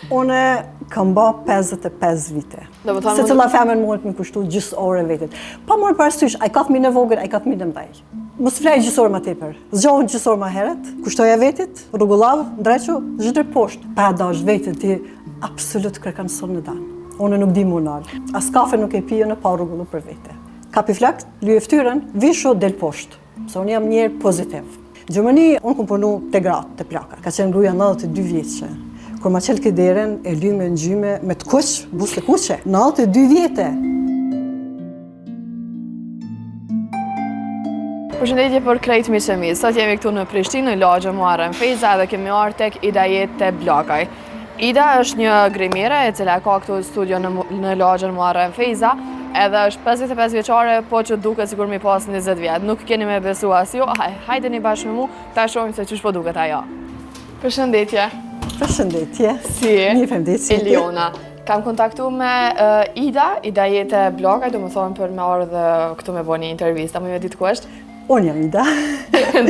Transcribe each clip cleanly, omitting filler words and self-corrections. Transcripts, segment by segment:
Unë kam ba 55 vite. Se cila femën mund të më kushtu gjysë ore vetit. Pa morë parasysh, a i ka fëmijë në vogël, a i ka fëmijë në mdaj. Mos flej gjysë orë ma tepër. Zgjohën gjysë orë ma heret, kushtoja vetit, rrugullavë, ndreqo, zhidër poshtë. Pa dash vetit ti absolut kërkan son në danë. Unë nuk di mu nalë. As kafe nuk e pije në pa rrugullu për vete. Kapi flakt, lyje ftyrën, visho del poshtë. Se unë jam njerë pozitiv. Në Gjermani, unë kom punu të gratë, të plaka. Ka qenë gruja 92 vjeqe. Kur ma qelë këderen, e lyme në gjyme, me të kuq, bus të kuqe. 92 vjete. Përshëndetje për krejt miqëmi. Sot jemi këtu në Prishtinë, në lagjën Muharrem Feyza dhe kemi arë tek Ida jetë të Blakaj. Ida është një grimire e cila ka këtu studio në lagjën Muharrem Feyza, edhe është 55 vjeçare, po që duket sikur mi pas 20 vjet. Nuk keni me besu as ju, hajde një bashkë me mu, ta shohim se çish po duket ajo. Përshëndetje. Përshëndetje. Si? Mirë fëmdetje. Eliona. Kam kontaktu me Ida jetë e Blakaj, do më thonë për me arë dhe këtu me bo një intervista, më ditë ku është? Unë jam Ida.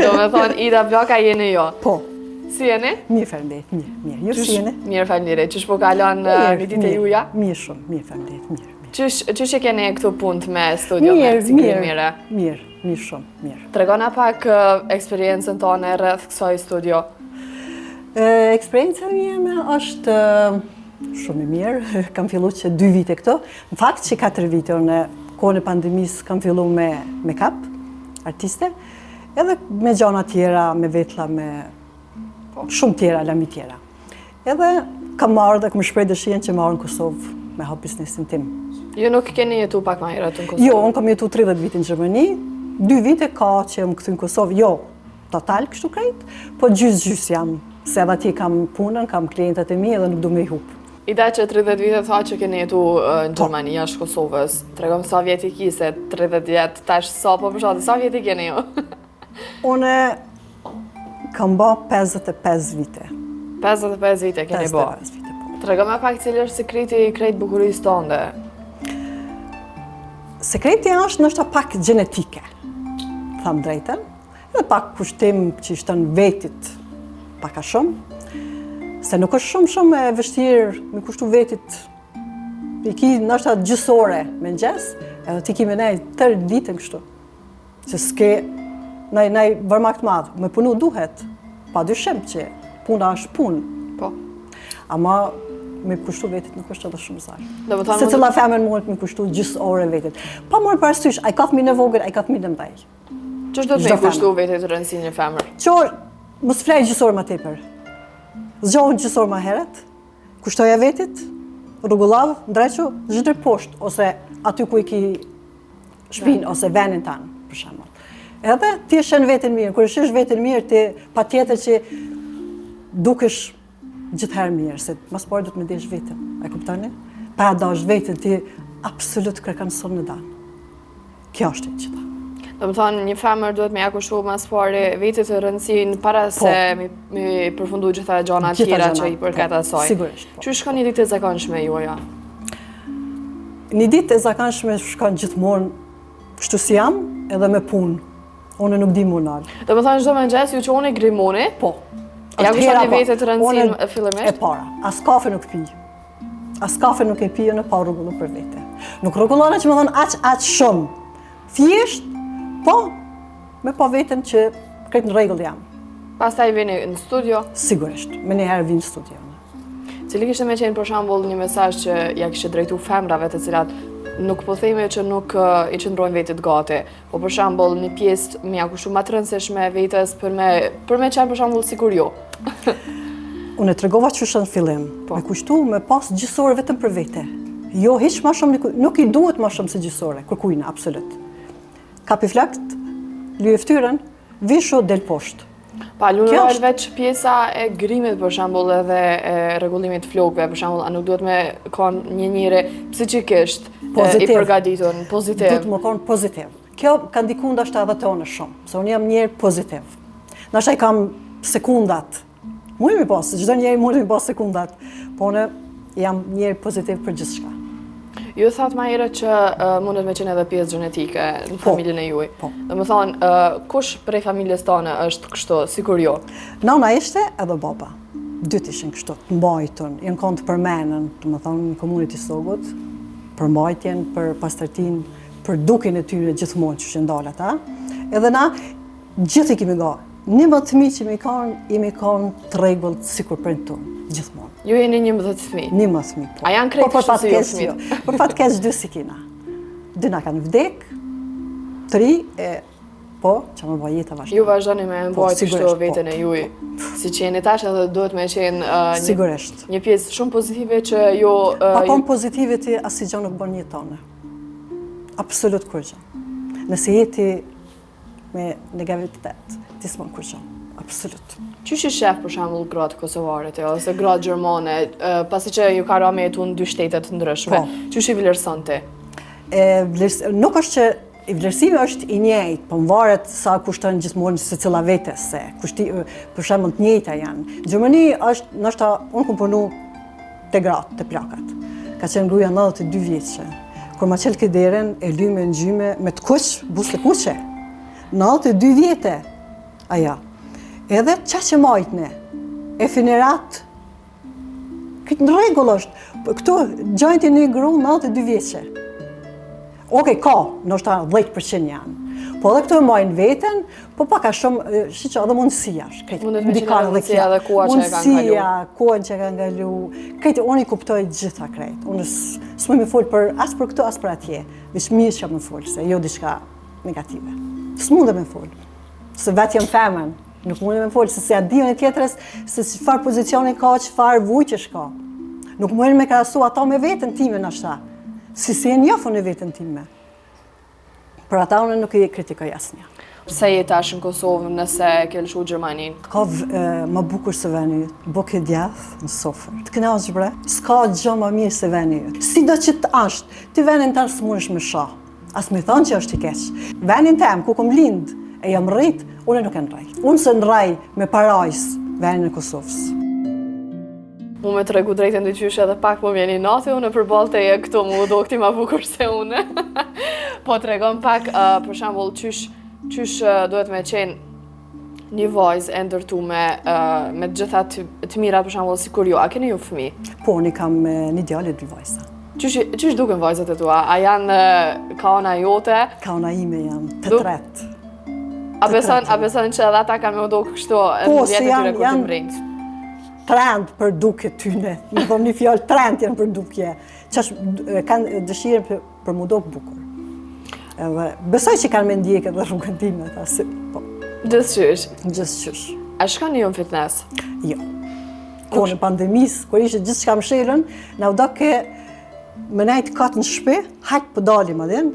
Do me thonë Ida Blakaj jeni jo? Po. Si jeni? Mirë fëmdetje, mirë. Ju si jeni? Mirë fëmdire, qysh po kalon një ditë e juja? Mirë shumë, mirë fëmdetje, mirë. Qysh e keni këtu punë me studio me si grimire? Mirë shumë, mirë. Tregona pak eksperiencën tonë rreth kësaj studio. Eksperiencën jeme është shumë e mirë, kam fillu që 2 vite këto. Në fakt që 4 vite, në kohën e pandemisë kam fillu me make-up, artiste, edhe me gjana tjera, me vetla, me shumë tjera, lami tjera. Edhe kam marrë dhe kam shprej dëshirën që marrë në Kosovë me hap biznesin tim. Ju nuk keni jetu pak ma herët në Kosovë? Jo, unë kam jetu 30 vite në Gjermani, 2 vite ka që më këthy në Kosovë, jo total kështu krejt, po gjys jam, se edhe atje kam punën, kam klientat e mi edhe nuk du me i hupë. Ida që 30 vite tha që keni jetu në Gjermani, jashtë Kosovës. Tregom sa vjeti ki se 30 vjetë, tash sa po përshati, sa vjeti keni ju? Une kam ba 55 vite. 55 vite keni ba? 55 vite, po. Tregom e pak cilë është sekreti i krejt bukurisë tënde? Sekreti është nështë pak gjenetike, tham drejten, edhe pak kushtim që ishte në vetit paka shumë, se nuk është shumë e vështirë me kushtu vetit, i ki nështë gjysore me nxes, edhe ti ki me nej tërë ditën kështu, që s'ke nej vërmakt madhë, me punu duhet, pa dyshim që puna është punë, po. Ama me kushtu vetit nuk është edhe shumë zarë. Se cila femën mund të me kushtu gjysë ore vetit. Pa morë parasysh, a i ka fëmijë në vogël, a i ka fëmijë në mdaj. Qështë do të me kushtu vetit rëndësi një femër? Qor, mos flej gjysë orë ma tepër. Zgjohën gjysë orë ma heret, kushtoja vetit, rrugullavë, ndreqo, zhidër poshtë, ose aty ku i ki shpinë, ose venin tanë, për shembull. Edhe ti e shenë vetin mirë, kur e shesh vetin mirë, ti pa tjetër që dukesh gjithherë mirë, se mas parë du të me desh vetën, e kuptoni? Pa e dash vetën, ti absolut kërkan son në danë. Kjo është e qëta. Do më thonë, një femër duhet me ja kushtu mas pari vetit të rëndësin para se mi përfundu gjitha gjana tjera që i përket asaj. Sigurisht. Që shkon një ditë e zakonshme juaja? Një ditë e zakonshme shkon gjithmonë kështu si jam edhe me punë. Unë nuk di mu nalë. Do më thonë, çdo mëngjes ju që unë i grimoni? Po. Ja kushton një vetit të rëndësin fillimisht? E para. As kafe nuk pi. As kafe nuk e pije në pa rrugullu për vete. Nuk rrugullona që më thonë aq shumë. Thjesht, po, me pa vetën që këtë në regull jam. Pastaj vini në studio? Sigurisht, me njëherë vinë në studio. Cili kishte me qenë për shembull një mesazh që ja kishte drejtu femrave të cilat nuk po themi që nuk i qëndrojnë vetit gati, po për shembull një pjesë me ja kushtu ma të rëndësishme vetës për me qenë për shembull sikur ju. Unë e tregova që është në fillim, me kushtu me pas gjysore vetëm për vete. Jo, hiq ma shumë, nuk i duhet ma shumë se gjysore, kërkujnë, absolut. Kapi flakt, lyje ftyrën, visho del poshtë. Pa, lunë është veç pjesa e grimit për shembull edhe e rregullimit flokëve, për shembull, a nuk duhet me kanë një njëri psiqikisht i përgatitur, pozitiv? Duhet më kanë pozitiv. Kjo ka ndiku ndashta edhe tonë shumë, se unë jam njëri pozitiv. Ndashta i kam sekundat. Mund mi pas, çdo njeri mund mi pas sekundat, po unë jam njëri pozitiv për gjithçka. Ju thatë ma herët që mundet me qenë edhe pjesë gjenetike në familjen e juaj. Po. Dhe më thonë, kush prej familjes tane është kështu, sikur jo? Nana ishte edhe baba. Dytë ishin kështu, të mbajtun, janë kanë të përmenën, të më thonë, në community stogut, për mbajtjen, për pastërtin, për dukin e tyre gjithmonë që ndalë ata. Edhe na, gjithë i kemi ga. Një më të fëmijë që imi kanë të rregullë sikur për tonë, gjithmonë. Ju jeni 11 fëmijë? 11 fëmijë, po. A janë krejt kështu si ju fëmijët? Për fat keq 2 si kina. 2 na kanë vdek, 3 po, që më bëj jeta vazhdo. Ju vazhdoni me mbajtë kështu veten e juaj. Si që jeni tash edhe duhet me qenë një pjesë shumë pozitive që ju... Pa kom pozitive ti asnjë gjë nuk bën jetone. Absolut kurgjë. Nëse jeti me negativitet, ti s'mon kurgjë. Absolut. Qysh i shef për shembull gratë kosovare ose gratë gjermane, pasi që ju ka rënë jetu në 2 shtete të ndryshme. Qysh i vlerëson ti? Nuk është që i vlerësimi është i njëjtë, po varet sa kushton gjithmonë secila vetes, se për shembull të njëjta janë. Gjermani është, ndoshta unë kam punu te gratë, te plakat. Ka qenë gruaja 92 vjeçe. Kur ma qel ke derën e lyme në gjyme me të kuq, buzë të kuqe. 92 vjete. Aja. Edhe qa që majtëne, e finerat, këtë në rregull është. Këtu gjajti një gru 92 vjeçe. Okej, ka, ndoshta 10% janë. Po edhe këtu e majnë veten, po pak a shumë, shi që edhe mundësia është. Mundet me qenë mundësia dhe koha që e kanë kalu. Mundësia, koha që e kanë kalu. Këtë unë i kuptoj gjitha krejt. Unë s'më me folë për as për këtu, as për atje. Vish mirë që me folë, se jo diçka negative. S'mundë me folë. Se vetë jam femën. Nuk mundë me folë, se si a dion e tjetërës, se çfarë pozicioni ka, çfarë vujqesh ka. Nuk mundë me krahasu ata me veten time nashta. Si e njofën e vetën time. Për ata unë nuk i kritikoj asnjë. Pse je tash në Kosovë nëse ke lëshu Gjermaninë? Ka më bukur se veni yt. Bokë djath në sofër. Të kënaqsh bre? S'ka gjë më mirë se veni yt. Sido që të ashtë, ti venin tënd s'mundesh me shoh. As me thonë që është i keq. Venin tem ku kom lind e jam rrit, unë nuk e ndrej. Unë se ndrej me parajs venin e Kosovës. Mu me të regu drejtën dy qyshe edhe pak mu vjeni nati, unë për balë të e këtu mu do këti ma bukur se une. Po të regon pak, për shambull, qysh duhet me qenë një vajzë e ndërtu me gjitha të mirat, për shambull, si kur ju, a keni ju fëmi? Po, unë kam një djalë e 2 vajza. Qysh duken vajzat e tua? A janë kaona jote? Kaona ime janë, të tretë. A beson që edhe ata kanë me do kështu në vjetë të tyre kur të mbrejtë? Trend për duke tyne, në dhëm një fjallë, trend janë për dukje, që kanë dëshirën për mu do bukur. Besoj që kanë me ndjekë edhe rrugën time, po. Gjithçysh? Gjithçysh. A shkoni ju në fitness? Jo. Kohën e pandemisë, kur ishte gjithë shka më shelën, na u do ke me najtë katë në shpe, hajtë për dalim adin,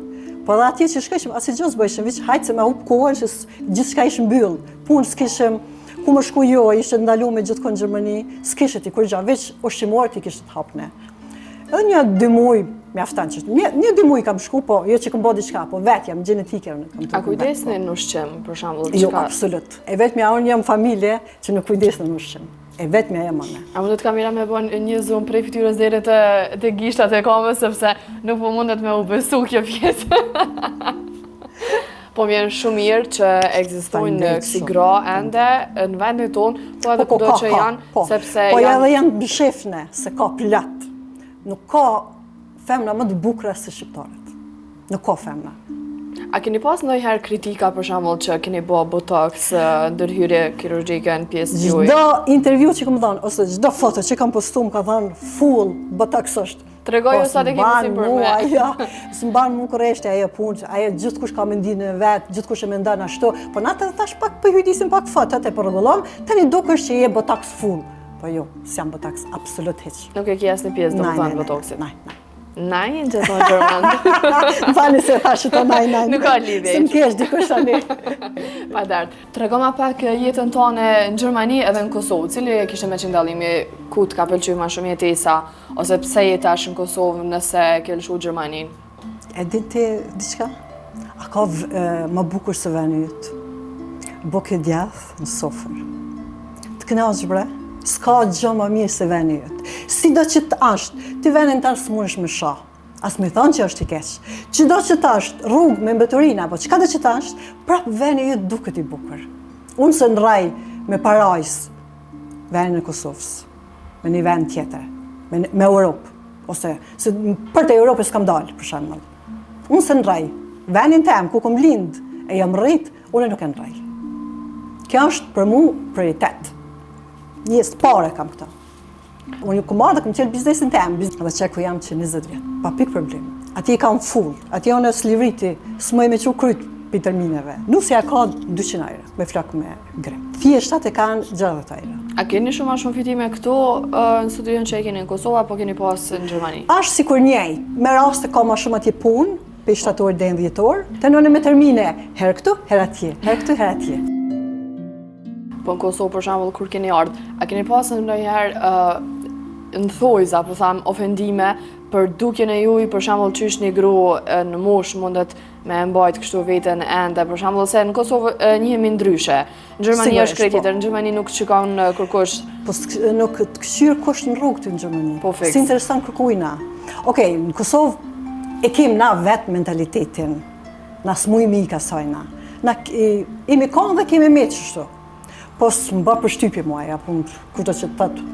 po dhe atje që shkëshim, asë gjësë bëjshëm, vëqë hajtë se me hup kohën që gjithë shka ishë mbyllë, punë s'kishëm, ku më shku jo, ishte ndalu me gjithë kënë Gjermani, s'kishtë ti kur gja, veç ushqimor ti kishtë të hapne. Edhe një 2 muj, mjaftan që një 2 muj kam shku, po jo që kam bo diçka, po vetë jam genetike. A kujdesni në ushqim, për shambull? Jo, absolut. E vetë mja unë jam familje që nuk kujdesni në ushqim. E vetë mja jam anë. A mundet kamera me bon një zoom prej fytyrës deri të gishtat e kamës, sepse nuk po mundet me u besu kjo pjesë. Po vjen shumë mirë që ekzistojnë kësi gra ende në vendin tonë, po edhe kudo që janë, sepse janë... Po edhe janë bëshefne, se ka plot. Nuk ka femna më të bukura se shqiptarët. Nuk ka femna. A keni pas ndonjëherë kritika për shembull që keni bë botox, ndërhyrje kirurgjike në pjesë juaj? Çdo intervju që kam dhënë ose çdo foto që kam postuar ka thënë full botox është. Tregoju sa të kemi si për me. Ja, s'mban mu kurreshte ajo punë, ajo gjithkush ka mendimin e vet, gjithkush e mendon ashtu, po na të tash pak po hyrdisim pak fotot e po rregullon, tani dukesh që je botox full. Po jo, s'jam botox absolut hiç. Nuk e ke asnjë pjesë domethënë botoxit. Naj. Naj, që thonë Gjerman. Më fali se thashë të naj. Nuk ka lidhje. Së më kesh dikush tani. Pa dart. Tregoma pak jetën tonë në Gjermani edhe në Kosovë, cili kishte me qëndallimi ku të ka pëlqyer më shumë jetesa, ose pse je tash në Kosovë nëse ke lëshu Gjermaninë? E din ti diçka? A ka më bukur se veni yt? Bokë djath në sofër. Të kënaqsh bre? S'ka gjë më mirë se veni yt. Sido që të ashtë, ti venin tash s'mundesh me shoh. As me thonë që është i keq. Çdo që të ashtë, rrugë me mbeturinë apo çka do që të ashtë, prap veni yt duket i bukur. Unë se ndrej me parajs vendin e Kosovës, me një vend tjetër, me Europë, ose se për të Europës kam dalë, për shembull. Unë se ndrej, vendin tem, ku kom lind, e jam rrit, unë nuk e ndrej. Kjo është për mu prioritet. Njës pare kam këta. Unë ju kom ardhe, kom qenë biznesin tem, dhe që ku jam që 20 vjetë, pa pik problem. Ati kam full, ati janë e slivriti, s'moj me që kryt për termineve. Nusja ka 200 euro, me flak me grem. Thjeshtat e kanë 60 euro. A keni shumë fitime këto në studion që e keni në Kosovë, apo keni pas në Gjermani? Ashtë sikur njej, me raste ka ma shumë atje punë, për shtator dhe dhjetor, të nëne me termine herë këtu, herë atje, herë këtu, herë atje. Po në Kosovë, për shembull, kur keni ardhur, a keni pasur ndonjëherë në thojza, po tham, ofendime për dukjen e juaj, për shembull, qysh një grua në moshë mundet me mbajt kështu veten ende, për shembull, se në Kosovë njihemi ndryshe. Në Gjermani është krejt tjetër, në Gjermani nuk shikon kërkosh. Po nuk të këshyr kush në rrugë të në Gjermani. Po fiks. Si interesant kërkujna. Okej, në Kosovë e kem na vetë mentalitetin, na s'muj mi i kasajna. Na imi konë dhe kemi me qështu. Po s'mba përshtypje muaj, apo kushtë që të tëtë,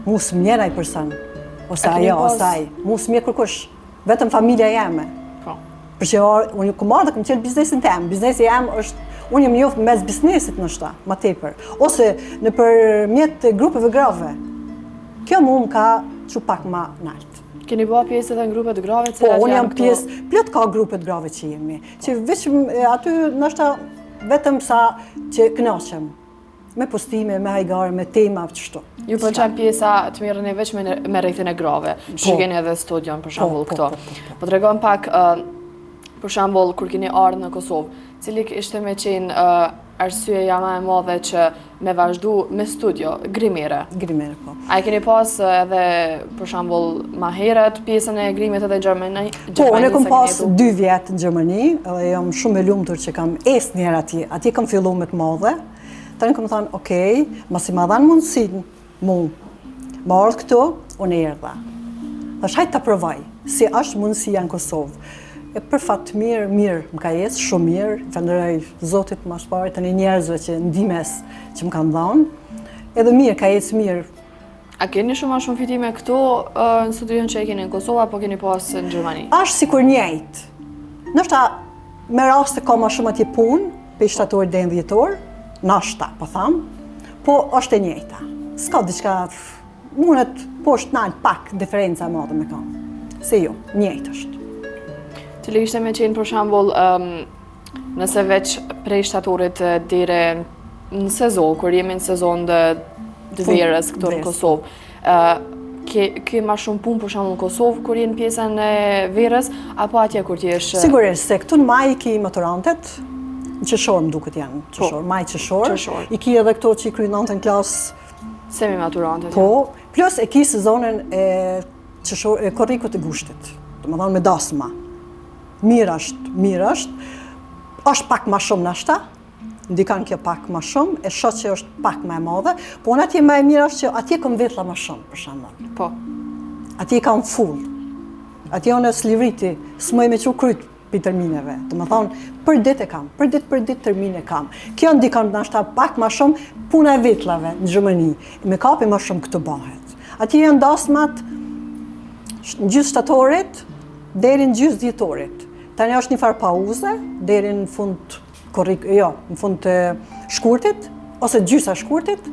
mu s'mjera i përsan, ose ajo, ose aj, mu s'mje kërkush, vetëm familja jeme. Për që unë ku marrë dhe këmë qëllë biznesin tem, biznesi jem është, unë jem njofë mes biznesit në shta, ma tepër, ose në përmjet grupeve grave. Kjo mu më ka që pak ma naltë. Keni ba pjesë edhe në grupet grave? Po, unë jam pjesë, plot ka grupet grave që jemi, që veç aty nështë vetëm sa që knaqem, me postime, me hajgare, me tema, qështu. Ju pëlqen pjesa të mirën e veç me rrethin e grave, shikeni edhe studion për shembull këto. Po tregon pak, për shembull, kur keni ardhur në Kosovë, cili ishte me qenë arsyeja më e madhe që me vazhdu me studio, grimire? Grimire, po. A e keni pas edhe, për shembull, ma herët pjesën e grimit edhe në Gjermani? Po, unë e kom pas 2 vjetë në Gjermani, dhe jam shumë e lumtur që kam esë njerë ati kam fillu me të madhe. Tani kam thënë, okej, masi ma dhanë mundësin mu, ma ardhë këtu, unë e erdha. Dhe shajtë të provaj, si është mundësia në Kosovë. E për fatë mirë, më ka jesë, shumë mirë, falënderoj Zotit më shpari, të një njerëzve që ndimes që më kanë dhanë, edhe mirë, ka jesë mirë. A keni shumë fitime këtu në studion që e keni në Kosovë, apo keni pas në Gjermani? Ashtë sikur njejtë. Nështë me raste ka ma shumë atje punë, pe shtator dhe dhjetor, nashta, po thamë, po është e njejta. S'ka diçka, mundet po është nalë pak diferenca e madhe me kam. Se jo, njejtë është. Cili ishte me qenë, për shembull, nëse veç prej shtatorit dire në sezon, kur jemi në sezon dhe verës këtu në Kosovë, ke ma shumë punë për shembull në Kosovë kur jenë pjesën e verës, apo atje kur t'jesh? Sigurisht, se këtu në maj ki maturantet, në qëshorë më duket janë, qëshorë, maj qëshorë. I ki edhe këto që i kryin 9. klasë. Semi-maturantet. Po, plus e ki sezonin e korrikut e gushtit, të më thonë me dasma. Mirë është, është pak ma shumë nashta, ndikan kjo pak ma shumë, e shoh që është pak ma e madhe, po në atje ma e mirë është që atje kom vetla ma shumë, për shembull. Po. Atje kam full. Atje janë e slivriti, s'moj me që kryt për termineve. Të më thonë, për ditë e kam, për ditë termine kam. Kjo ndikan nashta pak ma shumë puna e vetlave në Gjermani. Me kapi ma shumë këtë bahet. Atje janë dasmat në gjysë shtatorit, deri në gjysë dhjetorit. Tani është një farë pauze, deri në fund në fund të shkurtit, ose gjysa shkurtit,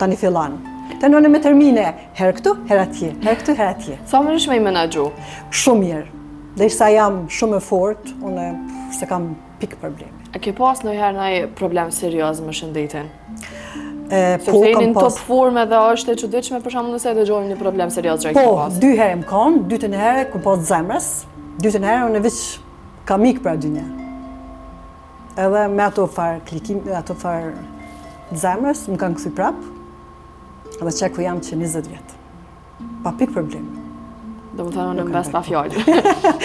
tani fillan. Tani në me termine, herë këtu, herë atje, herë këtu, herë atje. Sa më nëshme i menagju? Shumë mirë. Dhe sa jam shumë e fort, unë se kam pikë problemi. A ke pas ndonjëherë ndonjë problem serioz me shëndetin? Po, jeni në top forme dhe është e çuditshme për shembull nëse dëgjojmë një problem serioz që ke pas. Po, 2 herë më kanë, 2 herë ku pas zemrës, 2 herë unë veç kam ikë për dynja. Edhe me ato farë klikim, ato farë zemrës, më kanë këthy prapë, edhe që ku jam që 20 vjetë. Pa pikë problemi. Do më thënë në mbes pa fjallë.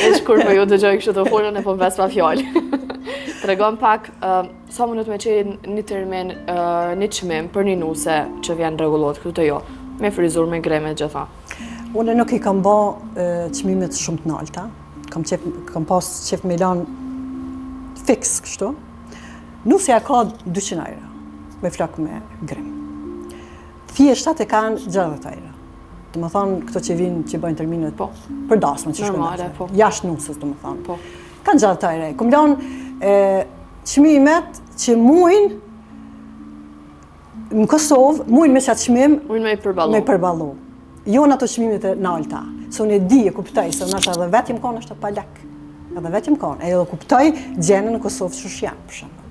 Eq kur për ju dëgjoj kështë të folën e po mbes pa fjallë. Tregon pak, sa mundet me qenë një termin, një qmim për një nuse që vjen rregullot këtu të jo, me frizur, me gremet, gjitha? Unë nuk i kam ba qmimet shumë të nalta. Kam pas qef me lanë fix kështu. Nusja ka 200 euro me flak me grem. thjeshtat e kanë gjërat të tjera. Do të thonë këto që vinë që bëjnë terminet për dasmën që shkojnë. Jashtë nusës, do të thonë. Kanë gjërat të tjera. Kom lënë çmimet që mujnë në Kosovë, mujnë me qatë çmim me përballu. Jo në ato çmimet e nalta. Se unë e di e kuptoj se unë edhe vetë jem konë është pa lek. Edhe vetë jem konë. Edhe kuptoj gjenën në Kosovë që janë, për shembull.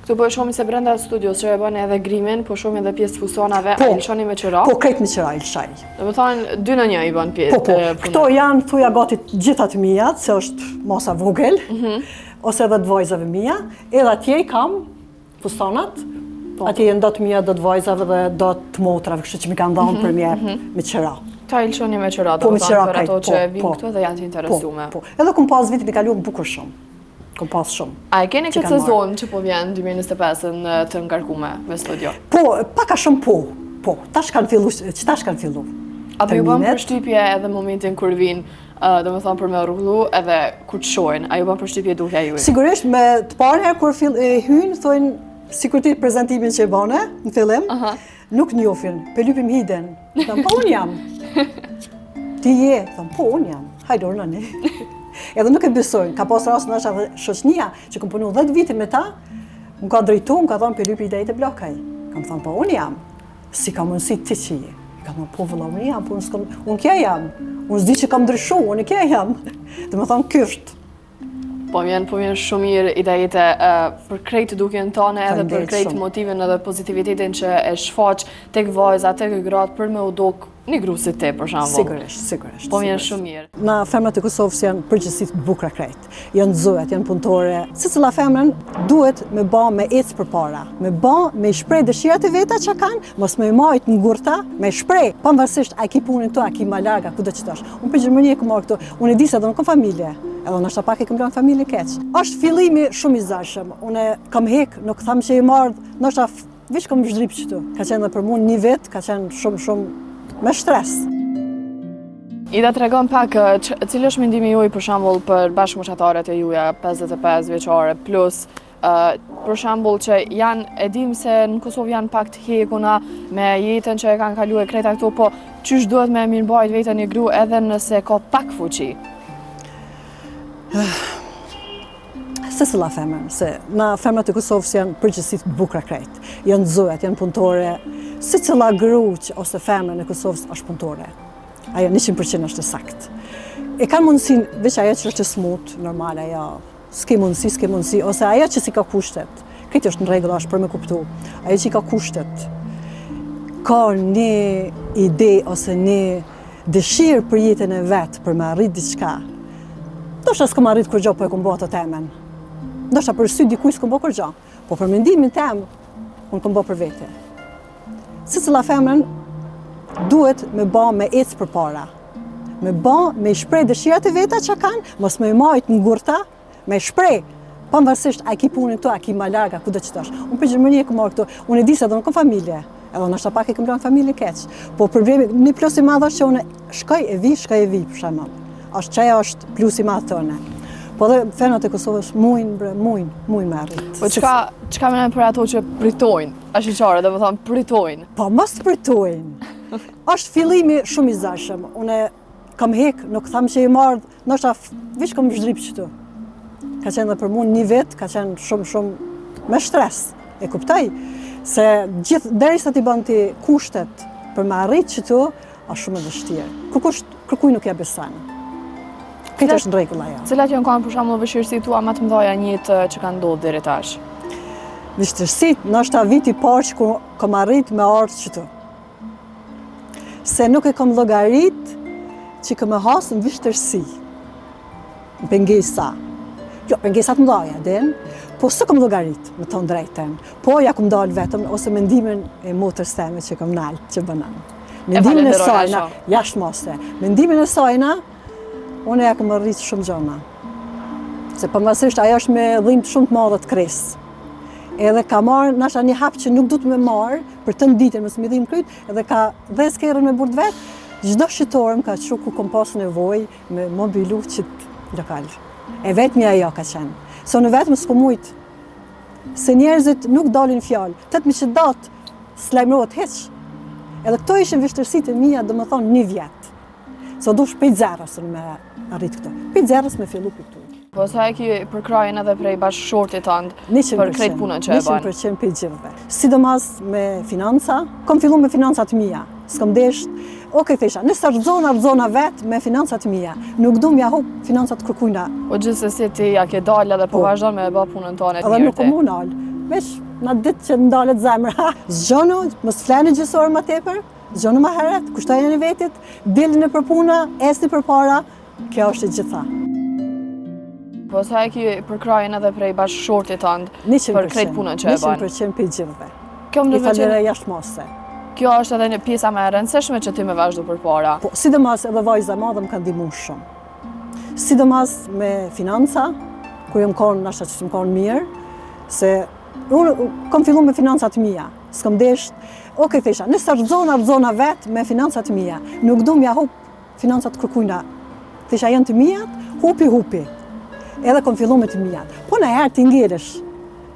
Këtu po shohim se brenda studios që e bën edhe grimin, po shohim edhe pjesë fusonave, a i lëshoni me qëra? Po, krejt me qëra i lëshaj. Do të thonë 2 në 1 i bën pjesë. Po, këto janë thuja gati gjithat mia, se është masa vogël, ose edhe të vajzave mia, edhe atje i kam fusonat, atje janë do të mia, do të vajzave dhe do të motrave, kështu që mi kanë dhënë për me qëra. Ta i lëshoni me qëra, do të thonë për ato që vinë këtu dhe janë të interesume. Po, edhe kom pas vitin e kaluar bukur shumë. Kom pas shumë. A e keni këtë sezon që po vjen 2025 të ngarkume me studio? Po, paka shumë po. Tash kanë fillu. A ju bën përshtypje edhe momentin kur vinë, do me thonë për me rruglu edhe kur të shojnë, a ju bën përshtypje duke ju? Sigurisht, me të parë herë kur hynë, thojnë, sikur ti prezentimin që e bane, në fillim, nuk njofin, Pelypim hiden, thëmë, po unë jam. Ti je, thëmë, po unë jam, hajde urnani. Edhe nuk e besojnë, ka pas rast në është edhe shoqënia që kom punu 10 vite me ta, më ka drejtu, më ka thonë Pelypi idejt e blokaj. Kam thonë, po unë jam, si ka mundësi ti që je. Ka thonë, po vëlla, unë jam, po unë kja jam, unë s'di që kam ndryshu, unë kja jam. Dhe më thonë, kysht. Po vjen shumë mirë idejt për krejt duken tonë edhe për krejt motivin edhe pozitivitetin që e shfaq tek vajza, tek gratë për me u dok një gru si te, për shembull. Sigurisht. Po vjen shumë mirë. Na femrat e Kosovës janë përgjithsisht bukra krejt. Janë zojat, janë punëtore. Secila femrën duhet me bë me ecë përpara, me shpreh dëshirat e veta që kanë, mos me majt në gurta, me shpreh, pavarësisht a ki punën këtu, a ki më larg, kudo që tash. Unë për Gjermani e kam marrë këtu. Unë e di se do në kam familje. Edhe nështë pak e kam lënë familje keq. Është fillimi shumë i zashëm. Unë kam hek, nuk tham që i marrë, nështë veç kam zhdrip qëtu. Ka qenë dhe për mund një vit, ka qenë shumë me shtres. Ida të regon pak, cilë është mendimi juaj për shembull për bashkëmoshataret e juja 55 vjeçare plus, për shembull që janë, e dim se në Kosovë janë pak të hekuna me jetën që e kanë kaluar krejt këtu, po qysh duhet me mirëmbajt vetën një gru edhe nëse ka pak fuqi? Secila femër, se na femrat e Kosovës janë përgjithsisht bukra krejt. Janë zojat, janë punëtore. Secila gruq ose femër në Kosovës është punëtore. Ajo 100% është e sakt. E kanë mundësinë, veç ajo që është e smut, normal, ajo s'ke mundësi, ose ajo që si ka kushtet. Këtë është në rregull, është për me kuptu. Ajo që i ka kushtet, ka një ide ose një dëshirë për jetën e vetë, për me arrit diçka. Ndoshta s'kam arrit kur gjë, po e kom bërë atë temën. Ndoshta për sy dikuj s'kom bërë kur gjë, po për mendimin tem, unë kom bërë për vete. Secila femrën duhet me bë me ecë përpara. Me shpreh dëshirat e veta që kanë, mos me majt në gurta, me shpreh. Pavarësisht a ki punën këtu, a ki më larg, kudo që tash. Unë për Gjermani e kam marrë këtu. Unë e di se do në kam familje. Edhe nështë pak e kam lënë familje keq. Po problemi, një plus i madh është që unë shkoj e vi, për shembull. Çaja është plus i madh tonë. Po dhe femrat e Kosovës mujnë me arrit. Po çka mendon për ato që pritojnë? Ashqyqare, do të thonë pritojnë. Po mos pritojnë. Është fillimi shumë i zashëm. Unë kam hek, nuk tham që i marrë, ndoshta veç kam zhdrip qëtu. Ka qenë dhe për mua një vit, ka qenë shumë me shtres. E kuptoj se derisa ti bën ti kushtet për me arrit qëtu, është shumë e vështirë. Kërkuj nuk ja beson. Këtë është në rregull ajo. Cilat janë kanë për shembull vështirësitë tua më të mëdha në jetë që kanë ndodhur deri tash? Vështirësitë, ndoshta viti i parë që kam arrit me ardh qëtu. Se nuk e kam llogarit që kam hasë në vështirësi. Në pengesa. Jo, pengesat më dhaja, den, po së kam llogarit, me thonë drejten. Po ja kam dalë vetëm, ose mendimin e motrës teme që kam nalë, që bënan. Mendimin e sajna, jashtë mostre. Mendimin e sajna, unë ja kam rritë shumë gjona. Se përmësisht ajo është me dhimbje shumë të madhe të kresë. Edhe ka marrë nashta një hap që nuk du të me marrë, për të ditën mësë mi dhimbë kryt, edhe ka dhe skerën me burt vetë, çdo shqitorëm ka qu ku kom pas nevojë me mobilu qitë lokal. E vetëmi ajo ka qenë. Se në vetëm s'ko mujtë. Se njerëzit nuk dalin fjalë. Tëtë mi që datë s'lajmërohet heq. Edhe këto ishin vështirësitë e mia, domethënë 1 vjet. So dush pej zerës me arrit këto. Pej zerës me fillu këtu. Po sa e ki përkrajën edhe prej bashkëshortit tënd për krejt punën që e bën? 100% pej gjithëve. Sidomos me financa, kam fillu me financat mia. S'kam desht, thesha, nëse rëzona vetë me financat mia, nuk du m'ja hup financat kërkujna. Po gjithsesi ti ja ke dalë edhe po vazhdon me e bë punën tonë të mirë ti. Edhe nuk mu nalë, veç në ditë që ndalet zemra. Zgjonu, mos fleni gjësorë ma tepër, zgjonu ma heret, kushtojnë në vetit, dilni për puna, esni për para, kjo është e gjitha. Po sa e ki përkrajën edhe prej bashkëshortit tënd për krejt punën që e bën? 100% pej gjithëve. I falere jashtë mose. Kjo është edhe një pjesa më e rëndësishme që ti me vazhdu përpara. Po, sidomos edhe vajza madhe më kanë ndihmuar shumë. Sidomos me financa, ku jam konë nashta që më konë mirë, se unë kam fillu me financat mia. S'kam desht, thesha, nëse rëzona vetë me financat mia, nuk du m'ja hup financat kërkujna. Thesha janë të mijat, hupi. Edhe kam fillu me të mijat. Po në herë t'i ngjeresh,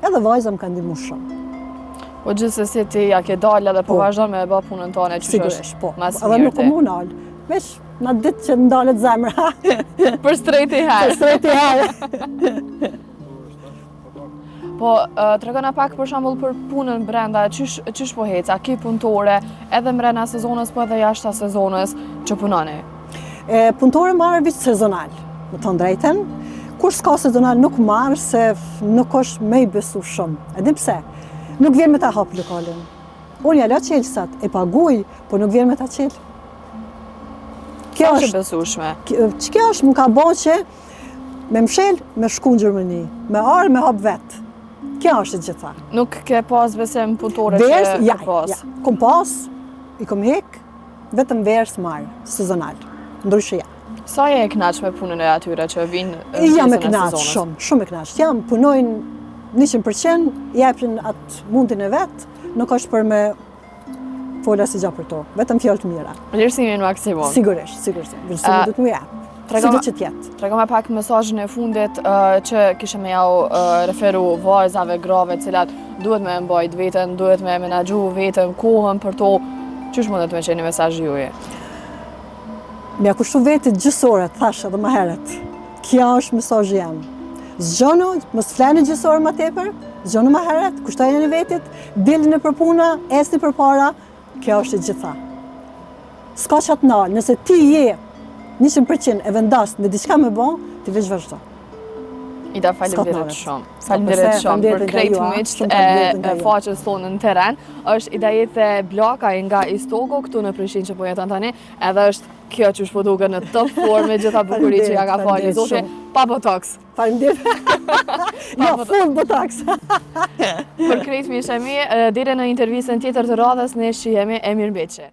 edhe vajza më kanë ndihmuar shumë. Po gjithsesi ti ja ke dalë edhe po vazhdon me e bë punën tonë që është mas mirë. Edhe nuk mu nalë, veç në ditë që ndalet zemra. Për strejti herë. Po, tregona pak për shembull për punën brenda, çysh po hec, a ki punëtore edhe brenda sezonës po edhe jashtë sezonës që punoni? Punëtore marrë vit sezonal, me thënë drejtën. Kur s'ka sezonal nuk marrë se nuk është me i besu shumë. Edhe pse? Nuk vjen me ta hap lokalin. Unë ja la qelsat, e paguj, po nuk vjen me ta qel. Kjo është besueshme. Kjo është më ka bo që me mshel, me shku në Gjermani, me arë, me hap vetë. Kjo është e gjitha. Nuk ke pas besim punëtore që ke pas? Ja, kom pas, i kom hek, vetëm vers marë, sezonal, ndryshe ja. Sa je e knaq me punën e atyre që vinë pjesën e Jam e sezonës? knaq, shumë e knaq. Jam punojnë 100%, jepin atë mundin e vetë, nuk është për me fola si gja për to, vetëm fjallë të mira. Vlerësimin maksimum? Sigurisht, vlerësimin du të më jepë, si do që tjetë. Tregome pak mesazhin e fundit që kishe me jau referu vajzave, grave, cilat duhet me mbajt veten, duhet me menaxhu veten, kohën për to. Qysh mundet me qenë mesazhi juaj? Mja kushtu vetit gjësore, thash edhe më heret. Kja është mesazhi jam. Zgjonu, mos fleni gjësore më tepër, zgjonu më heret, kushtojnë në vetit, dilni për puna, esni për para, kjo është e gjitha. S'ka që atë nalë, nëse ti je 100% e vendas në diçka me bon, ti veç vazhdo. Ida, faleminderit shumë. Faleminderit shumë për krejt miqt e faqes tonë në teren. Është Ida Jete Bllakaj nga Istoku këtu në Prishtinë që po jeton tani, edhe është kjo që po duket në top formë me gjitha bukurinë që ja ka falë Zoti, pa botox. Faleminderit. Jo, full botox. Për krejt miqtë e mi, deri në intervistën tjetër të radhës ne shihemi e mirëmbëjtje.